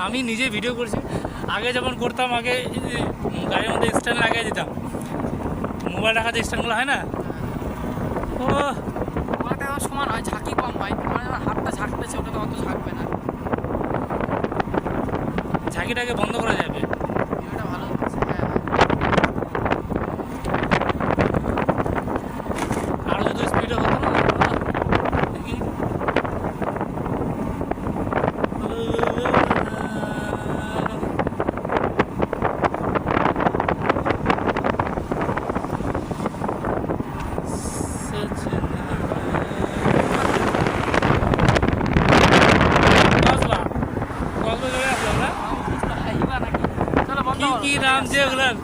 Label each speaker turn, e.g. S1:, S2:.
S1: আমি নিজে ভিডিও করছি, আগে যেমন করতাম, আগে গাড়ির মধ্যে স্ট্যান্ড লাগিয়ে দিতাম, মোবাইল রাখার যে স্ট্যান্ডগুলো হয় না, ও
S2: ওটা সমান হয়, ঝাঁকি কম হয়, মানে আমার হাতটা ঝাঁকতেছে, ওটা তো অত ঝাঁকবে না।
S1: ঝাঁকিটাকে বন্ধ করা যাবে।
S2: ভিডিওটা ভালো হচ্ছে, হ্যাঁ।
S1: আরও যদি স্পিডে হতো না, দেখি কি কি নাম যে ওগুলার